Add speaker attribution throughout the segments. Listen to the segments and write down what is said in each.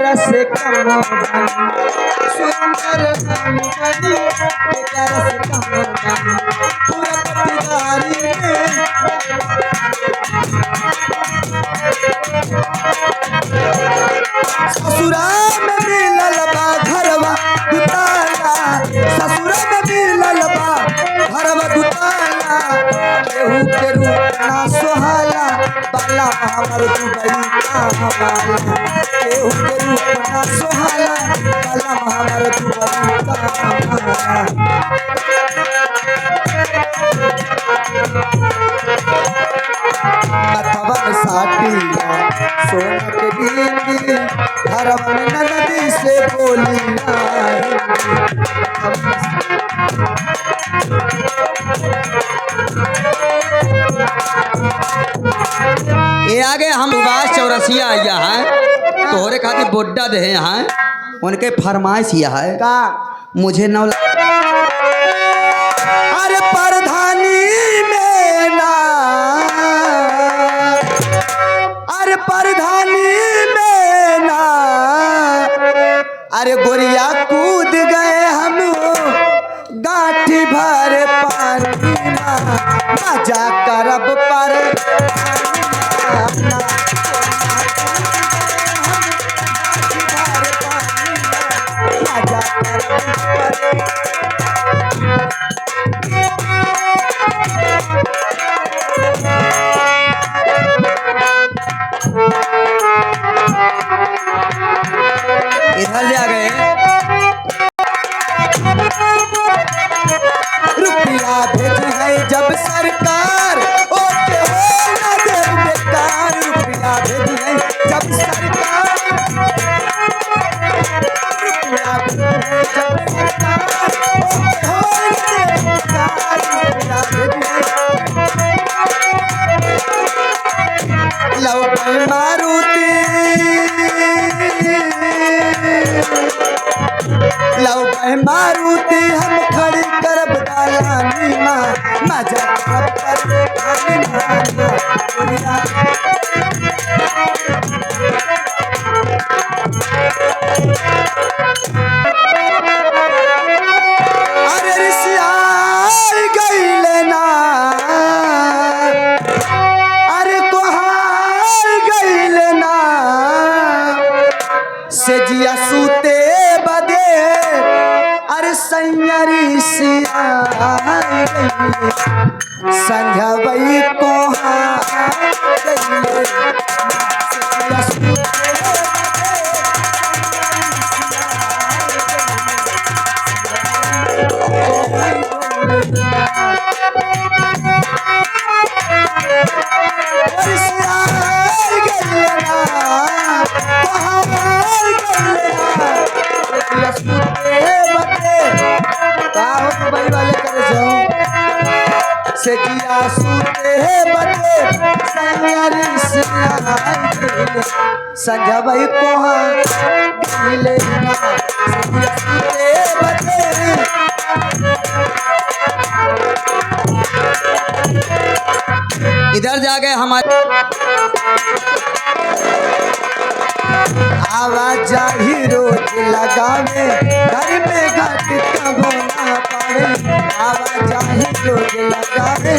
Speaker 1: रस कमो सुंदर हम बनी रस कमो पूरा पतिदारी में ससुरा में मिलल बा घरवा दुताला ससुरा में मिलल बा घरवा दुताला केहू के रूप ना सोहाला बाला हमर दुबई का हवाला केहू के रूप ना सोहाला बाला हमर दुबई का हवाला अथवन साटिया सोना के बिंदी हरवन नदी से बोली
Speaker 2: ये आगे हम उबास चौरसिया आया है तोहरे खातिर बोड्डा दे हैं उनके फरमाइश यह है
Speaker 1: का
Speaker 2: मुझे नौ
Speaker 1: अरे परधानी में ना अरे परधानी में ना अरे गोरिया कूद गए हम गाठी भर पानी मजा करब पर
Speaker 2: इधर ले आ गए
Speaker 1: रुपया भेज है जब सरकार ओके हो न दे बेकार रुपया भेज है जब सरकार रुपया भेज है जब सरकार ओके हो न दे बेकार रुपया भेज है लौटे मारुति लौटे मारुति हम खड़ी करब दालानी माँ मजा करब पर अरे रिसिया गईल ना अरे कोहार गईल ना से जिया सूते बदे अरे सैयरी सिया संध्या वही कोहा से जिया सूते बटे सैयरी सिया संध्या वही कोहा गईले ना से जिया सूते बटे
Speaker 2: इधर जाके हमारे
Speaker 1: आवाज ही रोज लगावे घर में घट कबो ना पावे आवाज ही रोज लगावे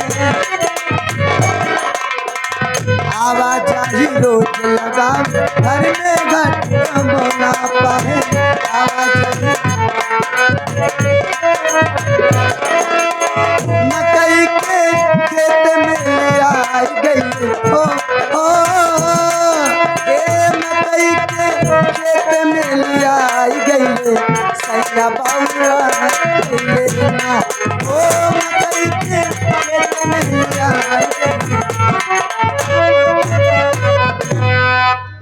Speaker 1: आवाज ही रोज लगावे घर में घट कबो ना पावे आवाज मकई के खेत में आई गई ओ मकई के खेत में आई गई सैया बाउरा ओ मकई के खेत में आई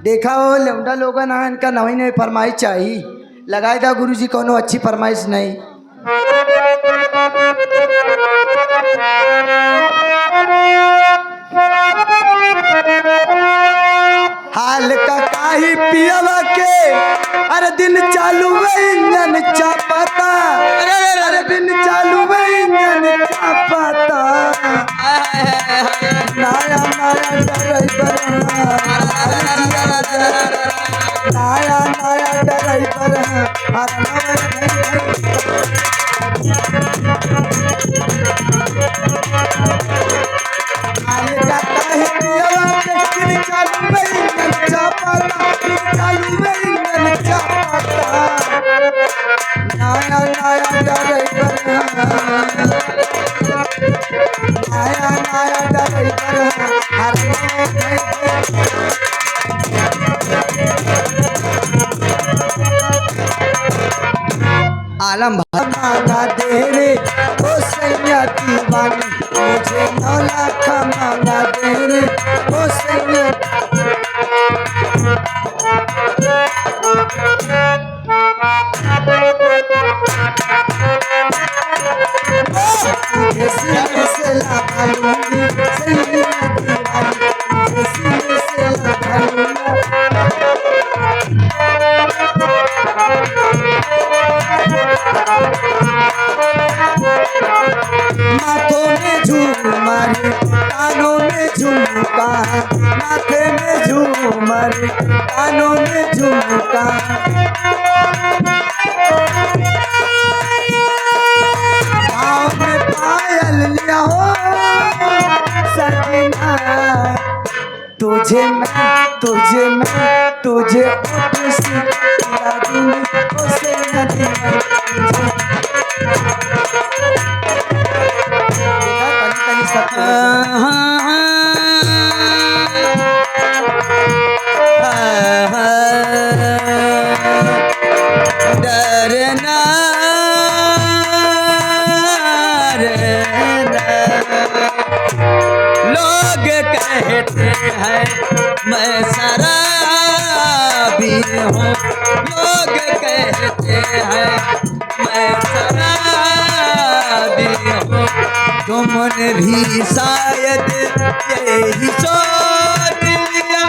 Speaker 1: देखा हो लौंडा लोगन है इनका नई नई फरमाइश चाहिए लगाए था गुरुजी कोनो अच्छी फरमाइश नहीं हाल का काही पियवा के अरे दिन चालू में इंजन चापता अरे दिन चालू में इंजन चापता नया नया ड्राइवर नया नया ड्राइवर है आए जाता है पियवा के दिन चालू में नचा पाता दिन चालू में नचा पाता नया नया ड्राइवर है नया ड्राइवर है
Speaker 2: आलम भाई
Speaker 1: मांगा दे रे ओ सैया दीवानी मुझे 9 लाख मांगा दे रे ओ सैया तुझे सीने से लगा लूंगी सैया दीवानी तुझे सीने से लगा लूंगी माथों में झूमर कानों में झुमका माथे में झूमर कानों में झुमका पाँव में पायल लिया हो सजना तुझे ओठ से पिला दूंगी ओ सैया दीवानी
Speaker 2: डरना लोग कहते हैं मैं शराबी हूँ लोग कहते हैं मैं शराबी हूँ तुमने भी शायद यही सोच लिया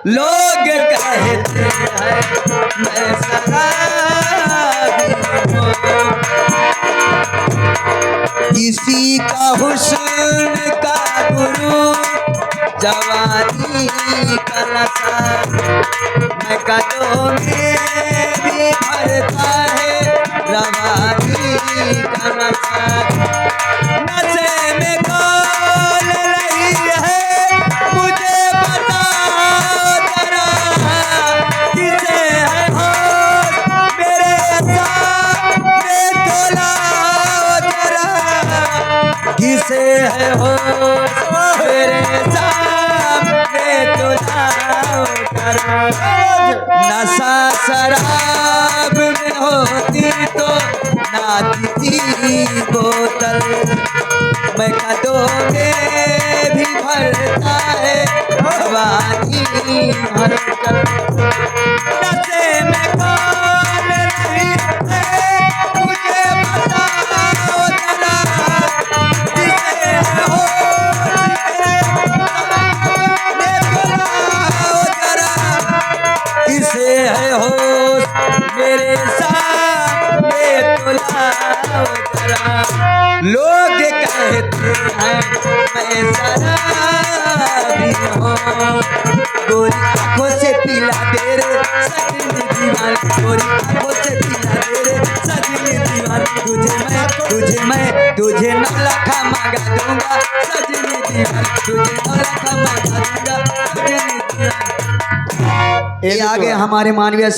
Speaker 2: लोग कहते हैं मैं शराबी हूँ किसी का हुस्न का गुरु जवानी का नशा मैं कदों में भी भरता है रवानी का नशा नशे में कौन रही है मुझे बताओ जरा किसे है होश मेरे सामने तोलाओ जरा किसे है होश मेरे सामने तोलाओ जरा नशा शराब में होती तो नाती थी बोतल मैं कदों में भी भरता है जवानी हलचल नशे में कौन नहीं है मुझे बताओ जरा किसे है होश मेरे बुलाओ जरा किसे है होश मेरे सामने तुलाओ जरा लोग कहते हैं मैं शराबी हूँ गोरी आंखों से पिला दे रे सजनी दीवानी गोरी आंखों से पिला दे रे सजनी दीवानी तुझे 9 लाख मांगा दूंगा सजनी दीवानी तुझे 9 लाख मांगा दूंगा सजनी दीवानी ये आगे हमारे मानवीय